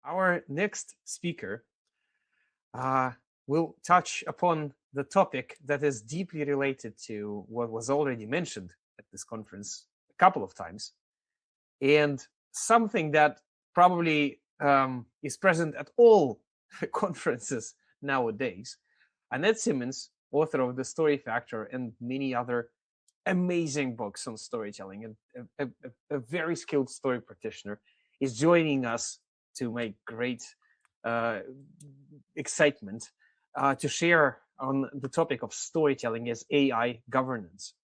Our next speaker will touch upon the topic that is deeply related to what was already mentioned at this conference a couple of times, and something that probably is present at all conferences nowadays. Annette Simmons, author of The Story Factor and many other amazing books on storytelling and a very skilled story practitioner, is joining us to make great uh, excitement to share on the topic of storytelling as AI governance.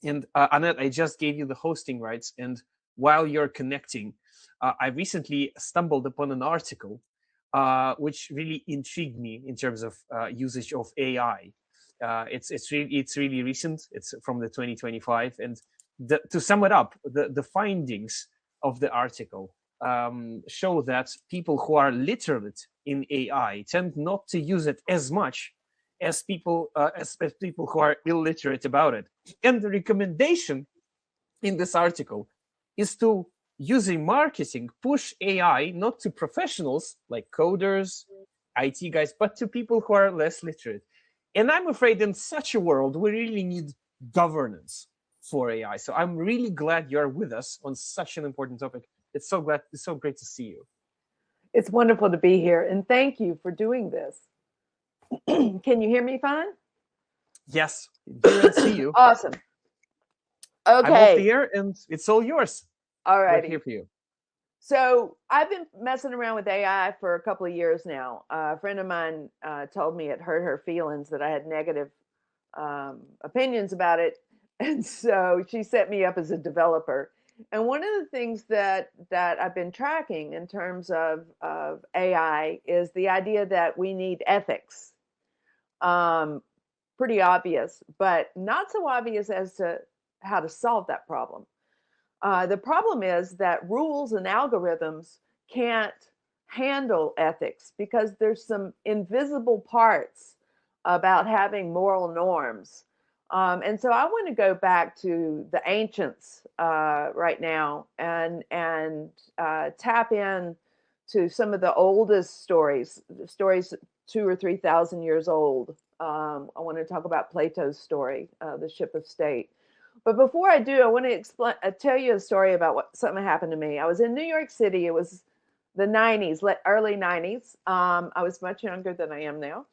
And Annette, I just gave you the hosting rights, and while you're connecting, I recently stumbled upon an article which really intrigued me in terms of usage of AI. It's really recent. It's from the 2025, and to sum it up, the findings of the article show that people who are literate in AI tend not to use it as much as people who are illiterate about it. And the recommendation in this article is to, using marketing, push AI not to professionals like coders, IT guys, but to people who are less literate. And I'm afraid in such a world, we really need governance for AI. So I'm really glad you're with us on such an important topic. It's so great to see you. It's wonderful to be here, and thank you for doing this. Can you hear me fine? Yes, hear and see you. Awesome. I'm off Okay. the air and it's all yours. All We're here righty. for you. So I've been messing around with AI for a couple of years now. A friend of mine told me it hurt her feelings that I had negative opinions about it, and so she set me up as a developer. And one of the things that I've been tracking in terms of AI is the idea that we need ethics. Um, Pretty obvious, but not so obvious as to how to solve that problem. The problem is that rules and algorithms can't handle ethics because there's some invisible parts about having moral norms. And so I want to go back to the ancients right now and tap in to some of the oldest stories 2 or 3 thousand years old. I want to talk about Plato's story, the ship of state. But before I do, I want to tell you a story about something happened to me. I was in New York City. It was the 90s, early 90s. I was much younger than I am now.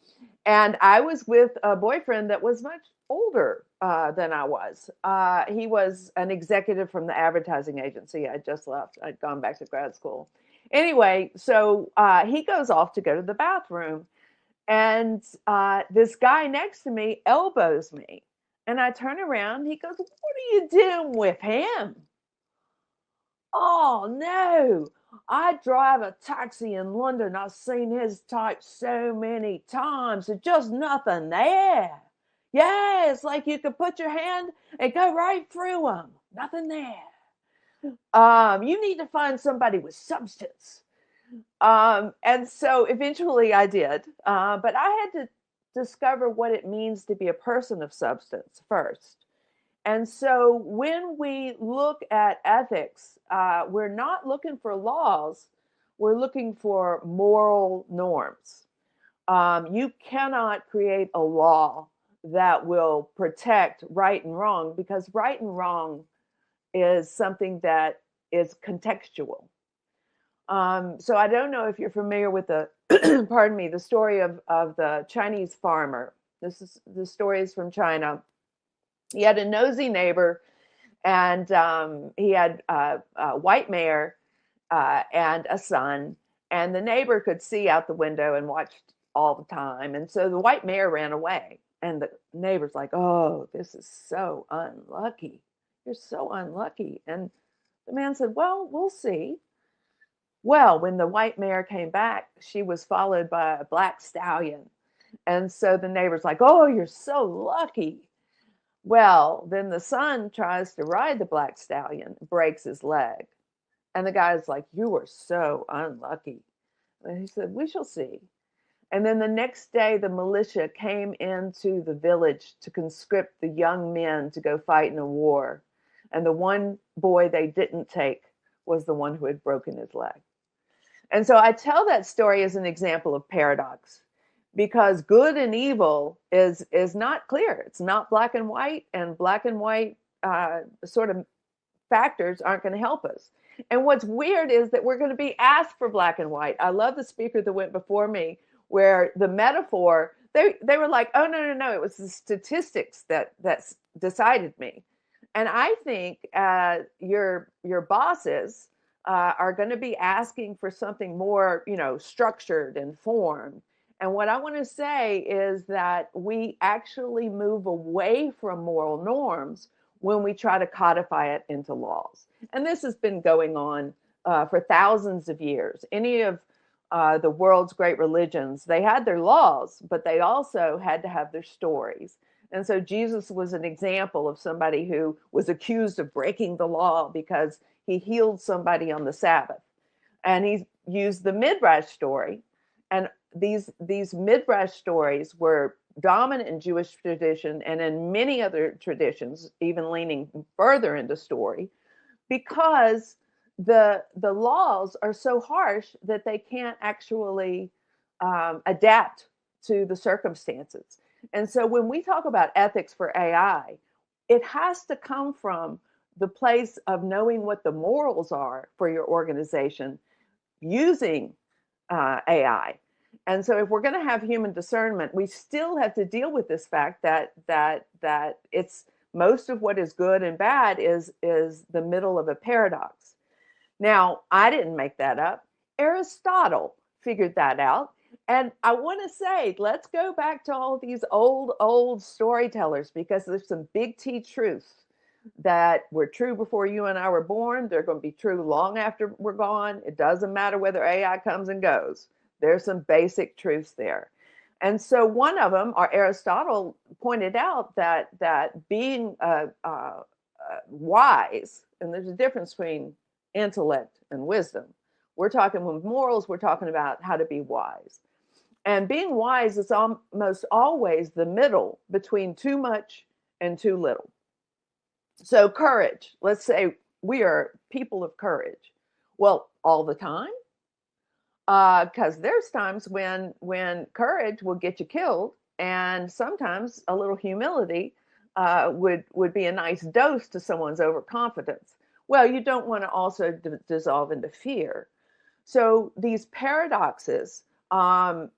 And I was with a boyfriend that was much older than I was. He was an executive from the advertising agency. I just left. I'd gone back to grad school. Anyway, so he goes off to go to the bathroom. And this guy next to me elbows me. And I turn around. He goes, "What are you doing with him?" Oh, no. I drive a taxi in London. I've seen his type so many times. There's just nothing there. Yeah, it's like you could put your hand and go right through him. Nothing there. You need to find somebody with substance. And so eventually I did. But I had to discover what it means to be a person of substance first. And so when we look at ethics, we're not looking for laws, we're looking for moral norms. You cannot create a law that will protect right and wrong because right and wrong is something that is contextual. So I don't know if you're familiar with the, pardon me, the story of the Chinese farmer. The story is from China. He had a nosy neighbor, and he had a white mare and a son, and the neighbor could see out the window and watched all the time. And so the white mare ran away, and the neighbor's like, "Oh, this is so unlucky. You're so unlucky." And the man said, "Well, we'll see." Well, when the white mare came back, she was followed by a black stallion. And so the neighbor's like, "Oh, you're so lucky." Well, then the son tries to ride the black stallion, breaks his leg. And the guy's like, "You are so unlucky." And he said, "We shall see." And then the next day, the militia came into the village to conscript the young men to go fight in a war. And the one boy they didn't take was the one who had broken his leg. And so I tell that story as an example of paradox, because good and evil is not clear. It's not black and white, and black and white sort of factors aren't going to help us. And what's weird is that we're going to be asked for black and white. I love the speaker that went before me, where the metaphor, they were like, oh, no, it was the statistics that decided me. And I think your bosses are going to be asking for something more, structured and formed. And what I want to say is that we actually move away from moral norms when we try to codify it into laws. And this has been going on for thousands of years. Any of the world's great religions, they had their laws, but they also had to have their stories. And so Jesus was an example of somebody who was accused of breaking the law because he healed somebody on the Sabbath. And he used the Midrash story. And these Midrash stories were dominant in Jewish tradition and in many other traditions, even leaning further into story, because the laws are so harsh that they can't actually adapt to the circumstances. And so when we talk about ethics for AI, it has to come from the place of knowing what the morals are for your organization using AI. And so if we're going to have human discernment, we still have to deal with this fact that it's most of what is good and bad is the middle of a paradox. Now, I didn't make that up. Aristotle figured that out. And I want to say, let's go back to all these old storytellers, because there's some big T truths that were true before you and I were born. They're going to be true long after we're gone. It doesn't matter whether AI comes and goes. There's some basic truths there. And so one of them, Aristotle pointed out that being wise, and there's a difference between intellect and wisdom. We're talking with morals, we're talking about how to be wise. And being wise is almost always the middle between too much and too little. So courage, let's say we are people of courage. Well, all the time? Because there's times when courage will get you killed, and sometimes a little humility would be a nice dose to someone's overconfidence. Well, you don't want to also dissolve into fear. So these paradoxes, and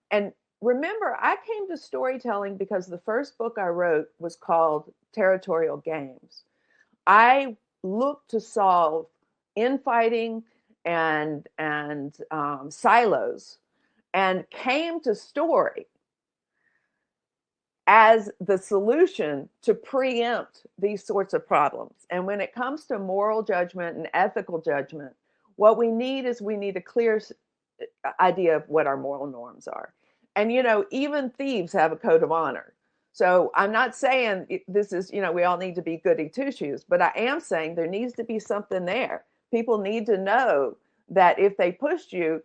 remember, I came to storytelling because the first book I wrote was called Territorial Games. I looked to solve infighting and silos, and came to story as the solution to preempt these sorts of problems. And when it comes to moral judgment and ethical judgment, what we need a clear idea of what our moral norms are. And, even thieves have a code of honor. So I'm not saying this is, we all need to be goody two shoes, but I am saying there needs to be something there. People need to know that if they pushed you,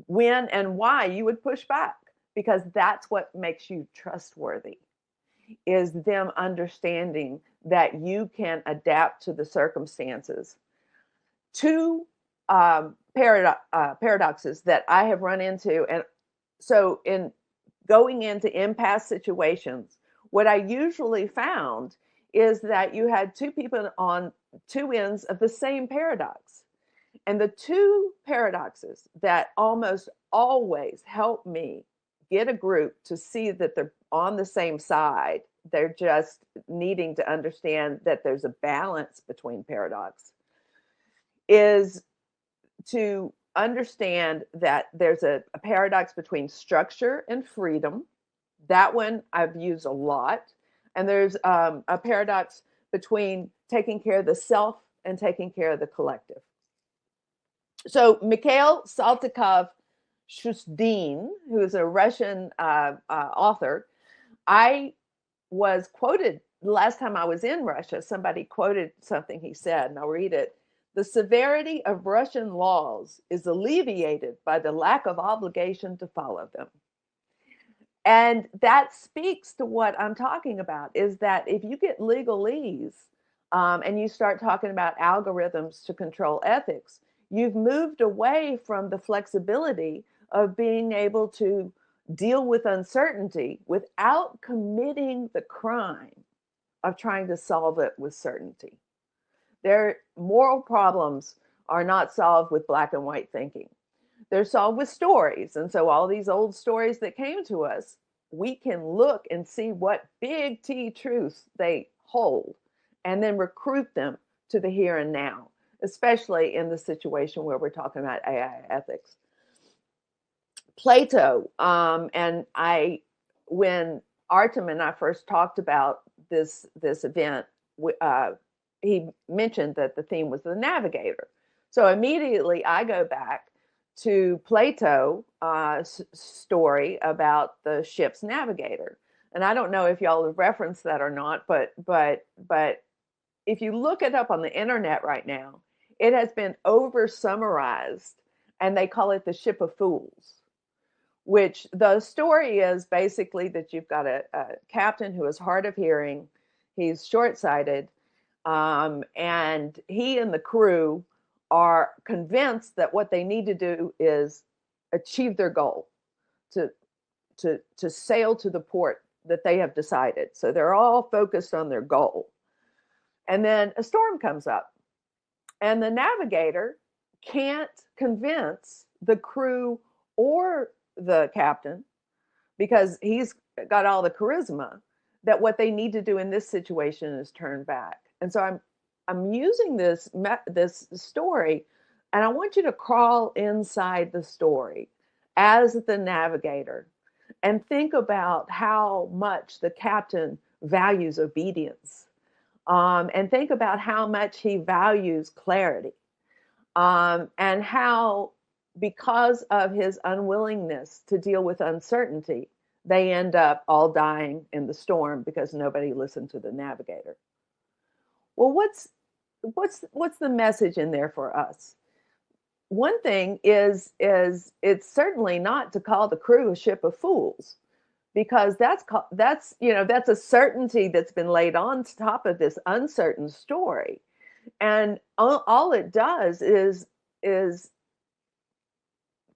when and why you would push back, because that's what makes you trustworthy, is them understanding that you can adapt to the circumstances. Two paradoxes that I have run into, and so in going into impasse situations, what I usually found is that you had two people on two ends of the same paradox. And the two paradoxes that almost always help me get a group to see that they're on the same side, they're just needing to understand that there's a balance between paradox, is to understand that there's a paradox between structure and freedom. That one I've used a lot. And there's a paradox between taking care of the self and taking care of the collective. So Mikhail Saltykov-Shustin, who is a Russian author, I was quoted the last time I was in Russia. Somebody quoted something he said, and I'll read it. The severity of Russian laws is alleviated by the lack of obligation to follow them. And that speaks to what I'm talking about, is that if you get legalese and you start talking about algorithms to control ethics, you've moved away from the flexibility of being able to deal with uncertainty without committing the crime of trying to solve it with certainty. Their moral problems are not solved with black and white thinking. They're solved with stories. And so all these old stories that came to us, we can look and see what big T truths they hold and then recruit them to the here and now, especially in the situation where we're talking about AI ethics. Plato, when Artem and I first talked about this event, he mentioned that the theme was the navigator. So immediately I go back to Plato's story about the ship's navigator. And I don't know if y'all have referenced that or not, but if you look it up on the internet right now, it has been over summarized, and they call it the ship of fools. Which the story is basically that you've got a captain who is hard of hearing, he's short-sighted, and he and the crew are convinced that what they need to do is achieve their goal, to sail to the port that they have decided. So they're all focused on their goal. And then a storm comes up, and the navigator can't convince the crew or the captain, because he's got all the charisma, that what they need to do in this situation is turn back. And so I'm using this story, and I want you to crawl inside the story as the navigator and think about how much the captain values obedience, and think about how much he values clarity, and how, because of his unwillingness to deal with uncertainty, they end up all dying in the storm because nobody listened to the navigator. Well, what's the message in there for us? One thing is it's certainly not to call the crew a ship of fools, because that's a certainty that's been laid on top of this uncertain story, and all it does is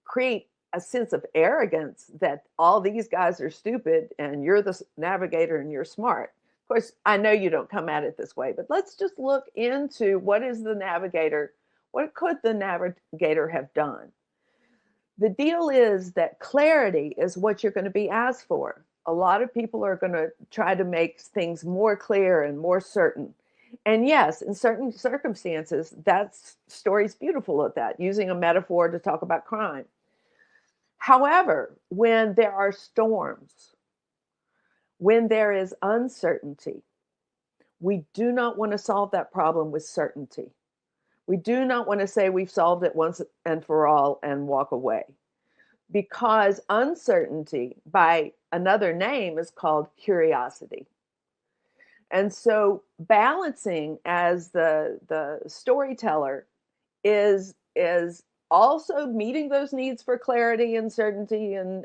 create a sense of arrogance that all these guys are stupid and you're the navigator and you're smart. Of course, I know you don't come at it this way, but let's just look into what could the navigator have done? The deal is that clarity is what you're going to be asked for. A lot of people are going to try to make things more clear and more certain. And yes, in certain circumstances, that story's beautiful at that, using a metaphor to talk about crime. However, when there are storms, when there is uncertainty, we do not want to solve that problem with certainty. We do not want to say we've solved it once and for all and walk away, because uncertainty, by another name, is called curiosity. And so balancing as the storyteller is also meeting those needs for clarity and certainty and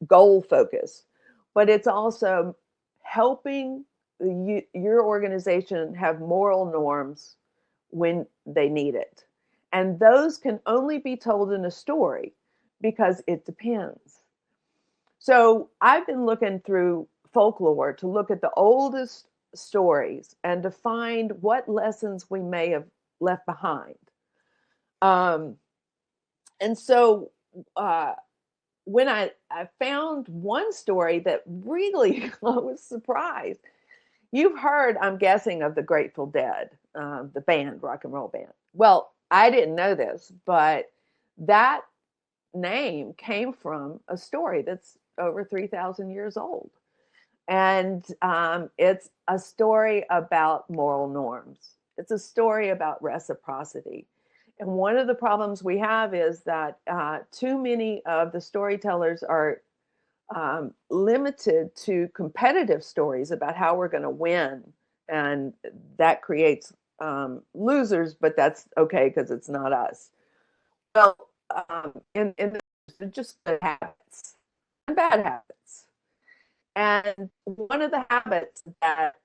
goal focus, but it's also helping your organization have moral norms when they need it. And those can only be told in a story because it depends. So I've been looking through folklore to look at the oldest stories and to find what lessons we may have left behind. And so when I found one story that really I was surprised. You've heard, I'm guessing, of the Grateful Dead, the band, rock and roll band. Well, I didn't know this, but that name came from a story that's over 3,000 years old. And it's a story about moral norms. It's a story about reciprocity. And one of the problems we have is that too many of the storytellers are limited to competitive stories about how we're going to win. And that creates losers, but that's okay because it's not us. Well, in just good habits and bad habits. And one of the habits that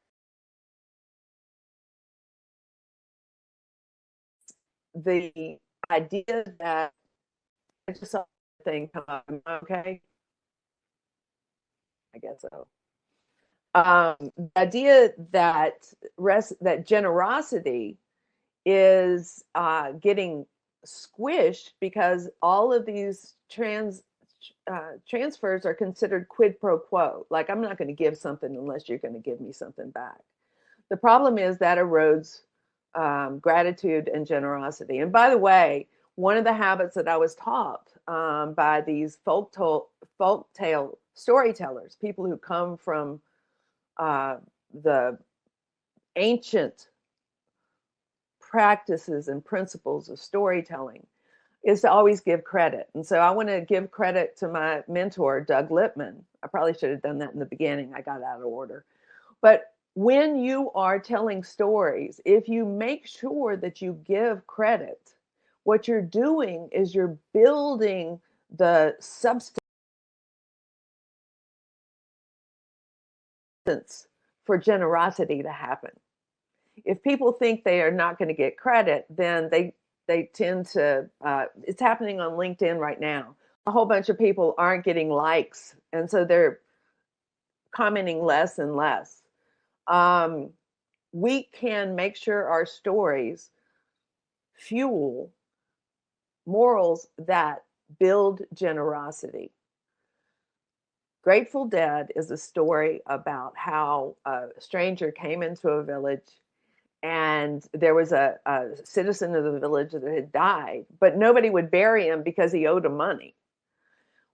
the idea that I just saw the thing come up. Okay, I guess so. The idea that generosity is getting squished because all of these transfers are considered quid pro quo. Like, I'm not going to give something unless you're going to give me something back. The problem is that erodes gratitude and generosity. And by the way, one of the habits that I was taught by these folk tale storytellers, people who come from the ancient practices and principles of storytelling, is to always give credit. And so I want to give credit to my mentor, Doug Lippman. I probably should have done that in the beginning. I got out of order. But when you are telling stories, if you make sure that you give credit, what you're doing is you're building the substance for generosity to happen. If people think they are not going to get credit, then they tend to, it's happening on LinkedIn right now. A whole bunch of people aren't getting likes, and so they're commenting less and less. We can make sure our stories fuel morals that build generosity. Grateful Dead is a story about how a stranger came into a village and there was a citizen of the village that had died, but nobody would bury him because he owed him money.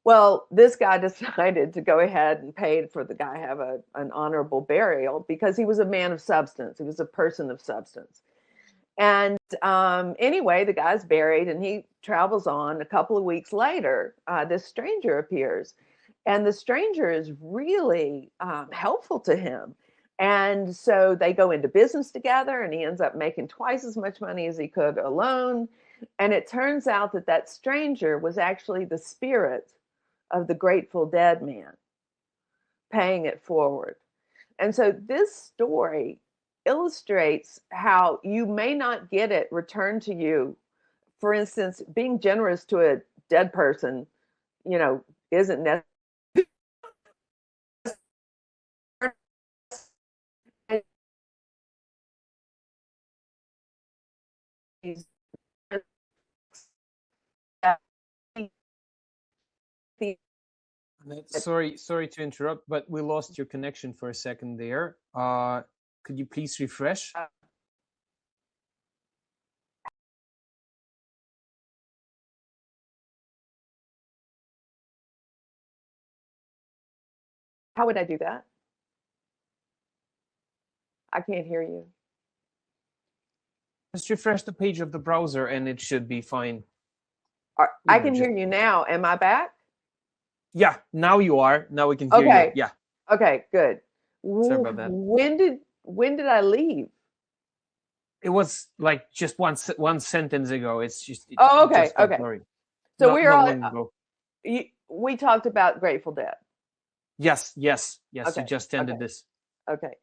Well, this guy decided to go ahead and paid for the guy to have an honorable burial because he was a man of substance. He was a person of substance. And anyway, the guy's buried and he travels on. A couple of weeks later, this stranger appears. And the stranger is really helpful to him. And so they go into business together and he ends up making twice as much money as he could alone. And it turns out that that stranger was actually the spirit of the Grateful Dead man, paying it forward. And so this story illustrates how you may not get it returned to you. For instance, being generous to a dead person, isn't necessary. Sorry to interrupt, but we lost your connection for a second there. Could you please refresh? How would I do that? I can't hear you. Just refresh the page of the browser and it should be fine. I can hear you now. Am I back? Yeah, now you are. Now we can hear you. Yeah. Okay, good. Sorry about that. When did I leave? It was like just one sentence ago. It's just. Okay. So we we talked about Grateful Dead. Yes. Okay. You just ended this. Okay.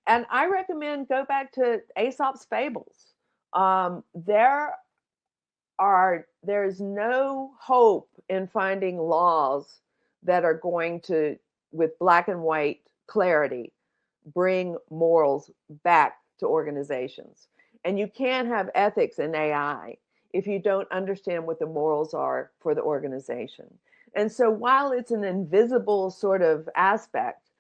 And I recommend go back to Aesop's fables. There's no hope in finding laws that are going to, with black and white clarity, bring morals back to organizations. And you can't have ethics in AI if you don't understand what the morals are for the organization. And so while it's an invisible sort of aspect,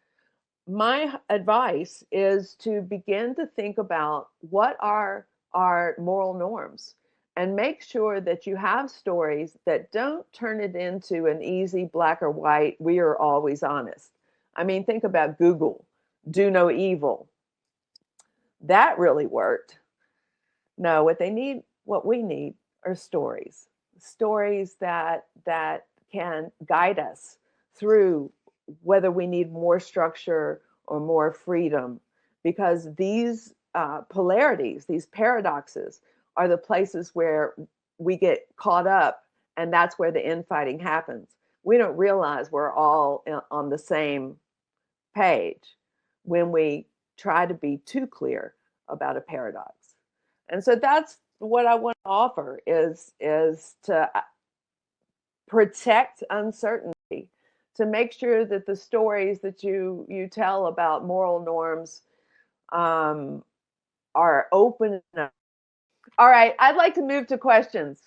my advice is to begin to think about what are our moral norms and make sure that you have stories that don't turn it into an easy black or white, we are always honest. I mean, think about Google, do no evil. That really worked. No, what we need are stories that can guide us through whether we need more structure or more freedom, because these polarities, these paradoxes, are the places where we get caught up, and that's where the infighting happens. We don't realize we're all on the same page when we try to be too clear about a paradox. And so that's what I want to offer is to protect uncertainty, to make sure that the stories that you tell about moral norms are open enough. All right, I'd like to move to questions.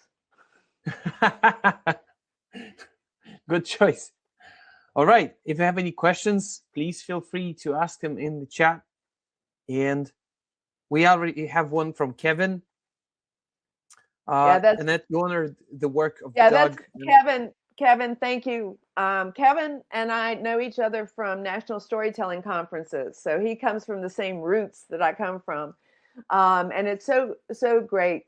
Good choice. All right. If you have any questions, please feel free to ask them in the chat. And we already have one from Kevin. Yeah, that's Annette, you honor the work of yeah, Doug. that's Kevin. Kevin, thank you. Kevin and I know each other from national storytelling conferences, so he comes from the same roots that I come from, and it's so great.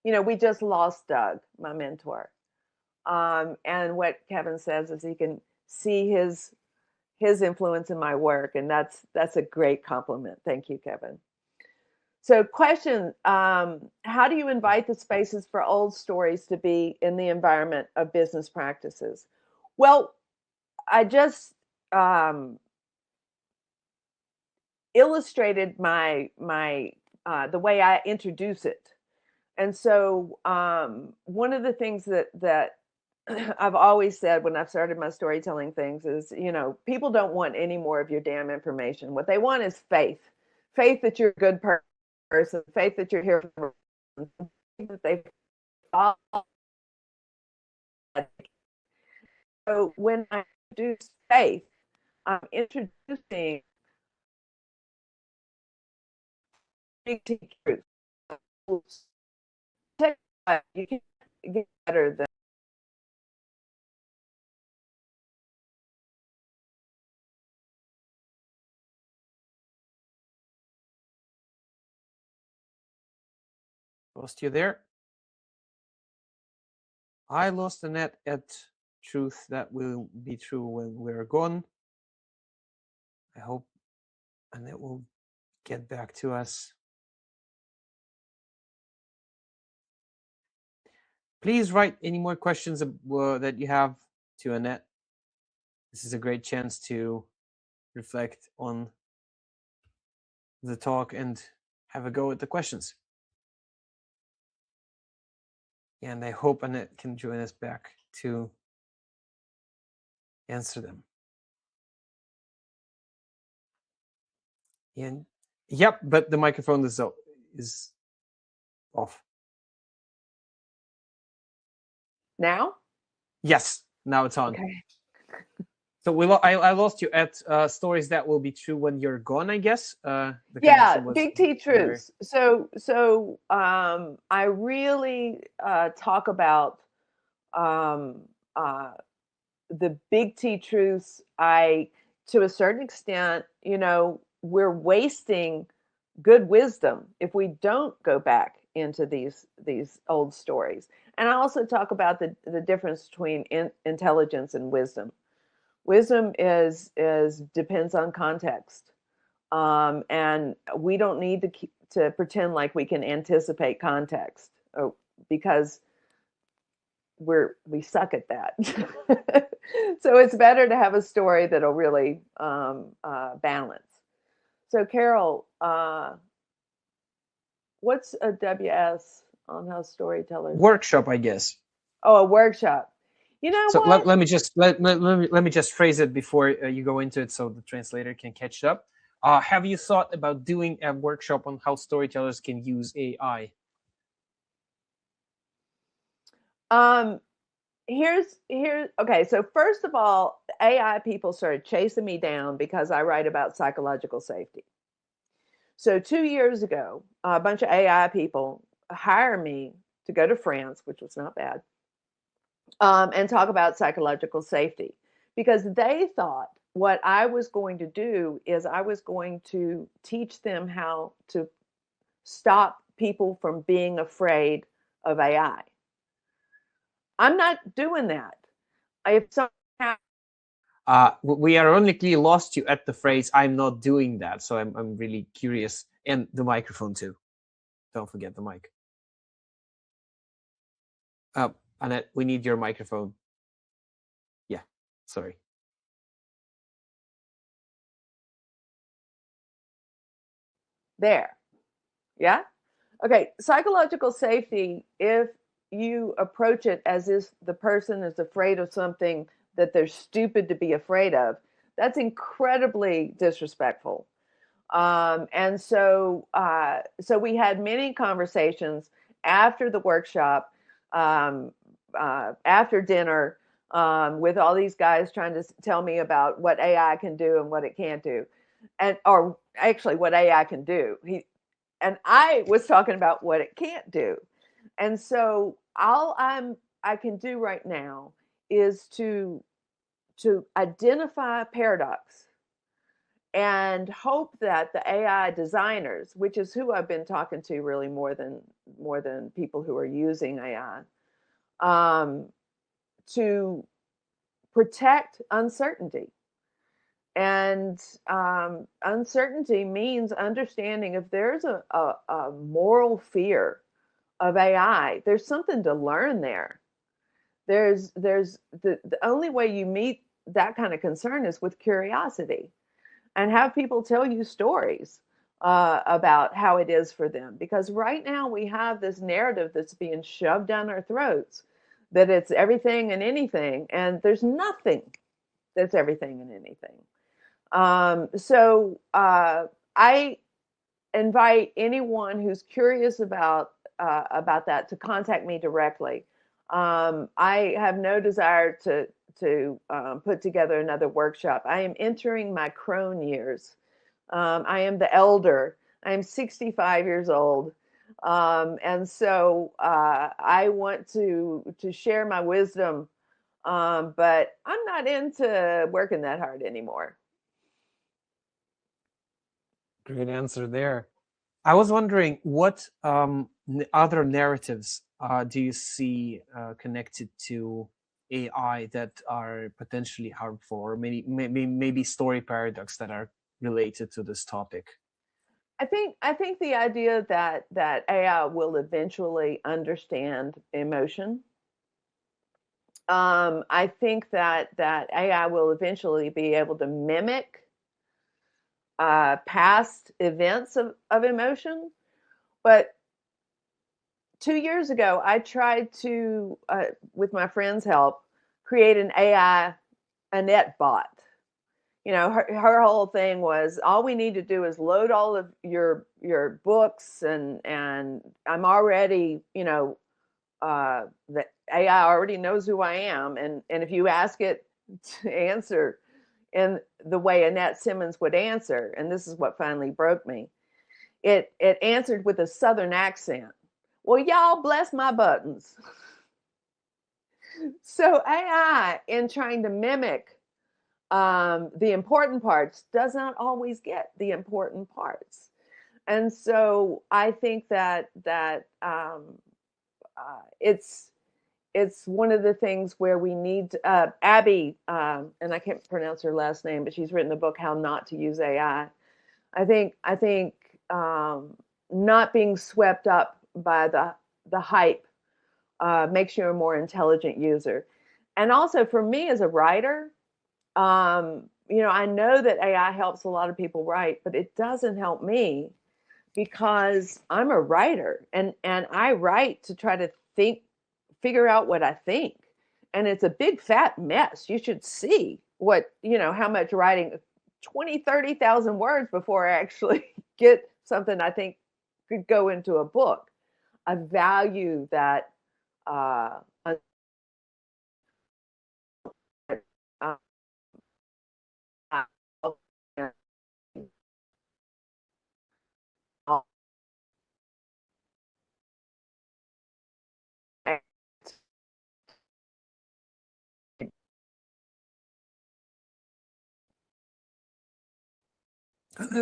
We just lost Doug, my mentor, and what Kevin says is he can see his influence in my work, and that's a great compliment. Thank you, Kevin. So, question, how do you invite the spaces for old stories to be in the environment of business practices? Well, I just illustrated my the way I introduce it. And so one of the things that I've always said when I've started my storytelling things is, people don't want any more of your damn information. What they want is faith. Faith that you're a good person, faith that you're here for that they follow. So when I introduce faith, I'm introducing big T truths. You can get better than Lost you there? I lost Annette at truth that will be true when we're gone. I hope Annette will get back to us. Please write any more questions that you have to Annette. This is a great chance to reflect on the talk and have a go at the questions. And I hope Annette can join us back to answer them. And yep, but the microphone is off. now. Yes, now it's on. Okay. So I lost you at stories that will be true when you're gone, I guess. The Yeah, connection was big T truths. So I really talk about the big T truths. To a certain extent, we're wasting good wisdom if we don't go back into these old stories. And I also talk about the difference between intelligence and wisdom. Wisdom is depends on context, and we don't need to pretend like we can anticipate context, because we suck at that. So it's better to have a story that'll really balance. So Carol, what's a WS on how storytellers workshop, I guess. Oh, a workshop. You know So what? let me just phrase it before you go into it, so the translator can catch up. Have you thought about doing a workshop on how storytellers can use AI? Here's okay. So first of all, AI people started chasing me down because I write about psychological safety. So 2 years ago, a bunch of AI people hire me to go to France, which was not bad, and talk about psychological safety, because they thought what I was going to do is I was going to teach them how to stop people from being afraid of AI. I'm not doing that. If somehow We ironically lost you at the phrase "I'm not doing that," so I'm really curious, and the microphone too. Don't forget the mic. Annette, we need your microphone. Yeah, sorry. there, yeah, Okay, psychological safety, if you approach it as if the person is afraid of something that they're stupid to be afraid of, that's incredibly disrespectful. So we had many conversations after the workshop, um, after dinner, with all these guys trying to tell me about what AI can do and what it can't do, and or actually what AI can do. And I was talking about what it can't do. And so I can do right now is to identify paradox and hope that the AI designers, which is who I've been talking to really more than people who are using AI, um, to protect uncertainty. And uncertainty means understanding if there's a moral fear of AI, there's something to learn there. There's the only way you meet that kind of concern is with curiosity and have people tell you stories about how it is for them. Because right now we have this narrative that's being shoved down our throats that it's everything and anything, and there's nothing that's everything and anything. So I invite anyone who's curious about that to contact me directly. I have no desire to put together another workshop. I am entering my crone years. I am the elder. I am 65 years old. And so I want to share my wisdom, but I'm not into working that hard anymore. Great answer there. I was wondering what other narratives do you see connected to AI that are potentially harmful, or maybe story paradox that are related to this topic? I think the idea that AI will eventually understand emotion. I think that AI will eventually be able to mimic past events of emotion. But 2 years ago, I tried to, with my friend's help, create an AI Annette bot. Her whole thing was all we need to do is load all of your books, and I'm already, the AI already knows who I am, and if you ask it to answer in the way Annette Simmons would answer, and this is what finally broke me, it answered with a Southern accent. Well, y'all bless my buttons. So AI, in trying to mimic the important parts, does not always get the important parts. And so I think that it's one of the things where we need Abby, and I can't pronounce her last name, but she's written a book, How Not to Use AI. I think not being swept up by the hype makes you a more intelligent user. And also for me as a writer, I know that AI helps a lot of people write, but it doesn't help me because I'm a writer, and I write to try to figure out what I think. And it's a big fat mess. You should see how much writing, 20, 30,000 words before I actually get something I think could go into a book. I value that. Uh, uh,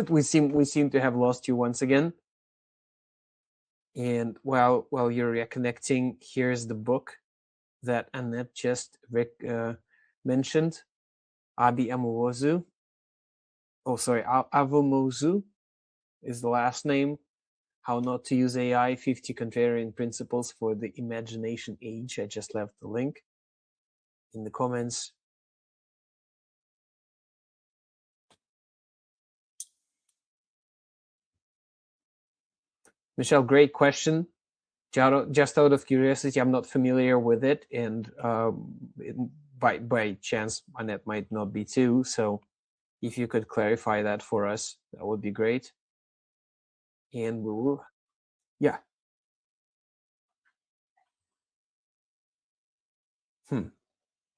We seem to have lost you once again. And while you're reconnecting, here's the book that Annette just mentioned, Abi Amuwozu. Oh, sorry, Avumozu is the last name. How Not to Use AI, 50 Contrarian Principles for the Imagination Age. I just left the link in the comments. Michelle, great question. Just out of curiosity, I'm not familiar with it, and by chance, Annette might not be too. So, if you could clarify that for us, that would be great. And we will, yeah.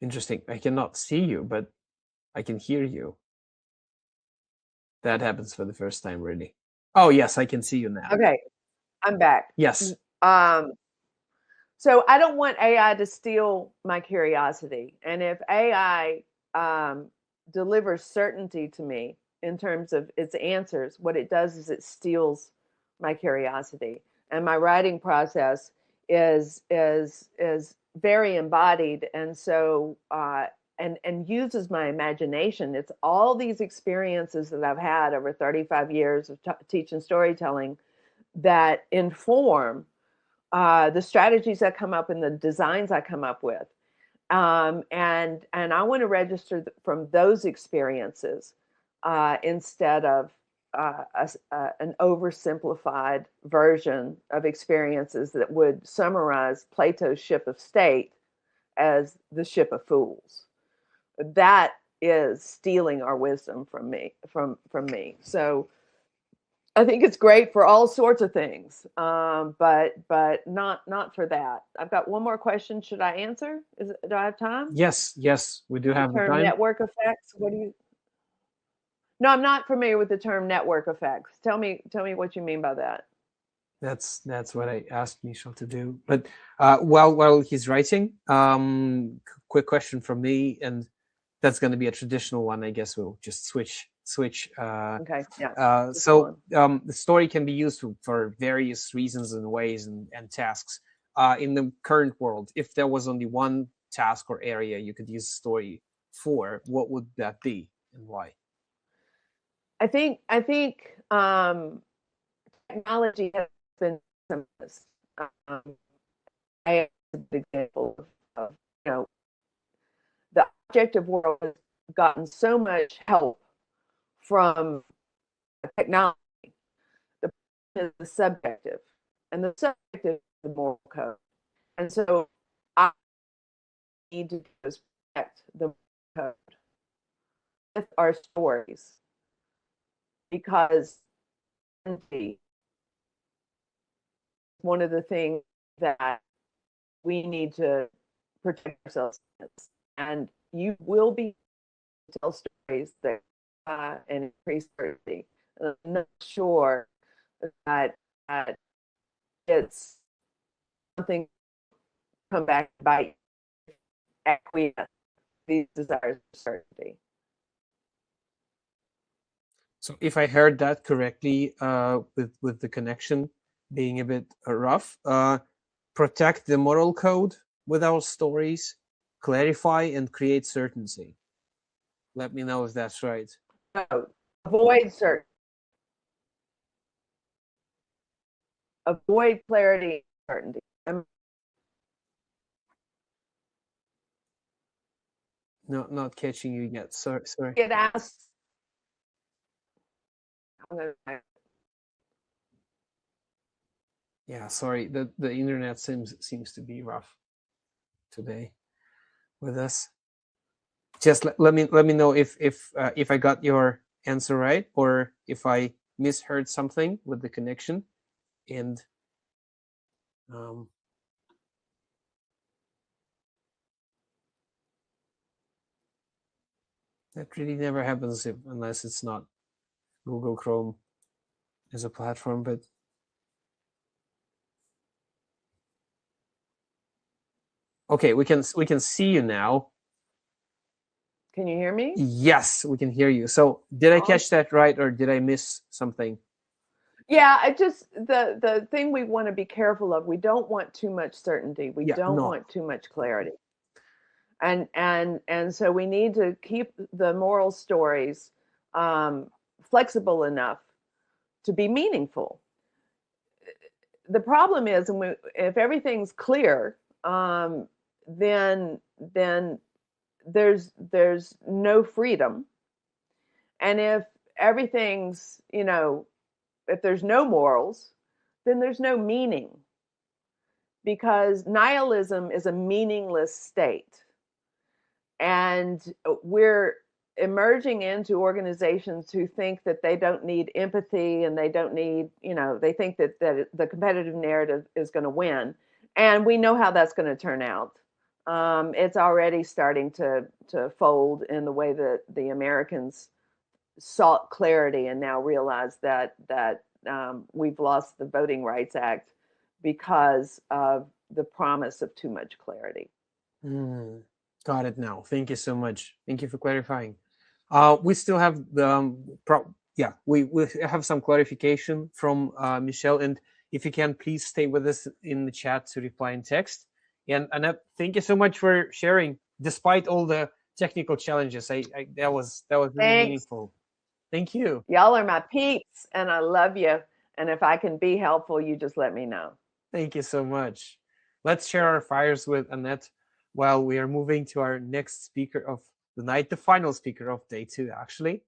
Interesting. I cannot see you, but I can hear you. That happens for the first time, really. Oh, yes, I can see you now. Okay, I'm back. Yes. So I don't want AI to steal my curiosity. And if AI delivers certainty to me in terms of its answers, what it does is it steals my curiosity. And my writing process is very embodied, and so and uses my imagination. It's all these experiences that I've had over 35 years of teaching storytelling that inform the strategies that come up and the designs I come up with. And I want to register from those experiences instead of an oversimplified version of experiences that would summarize Plato's ship of state as the ship of fools. That is stealing our wisdom from me. So I think it's great for all sorts of things, but not for that. I've got one more question. Should I answer? Do I have time? Yes, we do have the term time. network effects. What do you? No, I'm not familiar with the term network effects. Tell me what you mean by that. That's what I asked Michel to do. But while he's writing, quick question from me, and that's going to be a traditional one. I guess we'll just switch. Okay. Yeah. So the story can be used for various reasons and ways and tasks. In the current world, if there was only one task or area you could use story for, what would that be and why? I think technology has been some of this. I have an example of the objective world has gotten so much help from technology. The problem is the subjective, and the subjective is the moral code. And so I need to respect the moral code with our stories, because one of the things that we need to protect ourselves against. And you will be able to tell stories that and increase certainty. I'm not sure that it's something come back to bite acquiesce these desires for certainty. So if I heard that correctly, with the connection being a bit rough, protect the moral code with our stories, clarify and create certainty. Let me know if that's right. No, avoid certainty. Avoid clarity and certainty. No, not catching you yet. Sorry. Get asked. Yeah, sorry. The internet seems to be rough today with us. Just let me know if I got your answer right, or if I misheard something with the connection. And that really never happens unless it's not Google Chrome as a platform. But okay, we can see you now. Can you hear me? Yes, we can hear you. So did I catch that right, or did I miss something? Yeah, I just the thing we want to be careful of. We don't want too much certainty. We don't want too much clarity. And so we need to keep the moral stories flexible enough to be meaningful. The problem is, if everything's clear, then there's no freedom. And if everything's, if there's no morals, then there's no meaning, because nihilism is a meaningless state. And we're emerging into organizations who think that they don't need empathy, and they don't need, they think that the competitive narrative is going to win. And we know how that's going to turn out. It's already starting to fold in the way that the Americans sought clarity and now realize that we've lost the Voting Rights Act because of the promise of too much clarity. Got it now. Thank you so much. Thank you for clarifying. We still have the we have some clarification from Michelle, and if you can, please stay with us in the chat to reply in text. And Annette, thank you so much for sharing, despite all the technical challenges. That was really meaningful. Thank you. Y'all are my peeps, and I love you. And if I can be helpful, you just let me know. Thank you so much. Let's share our fires with Annette while we are moving to our next speaker of the night, the final speaker of day 2, actually.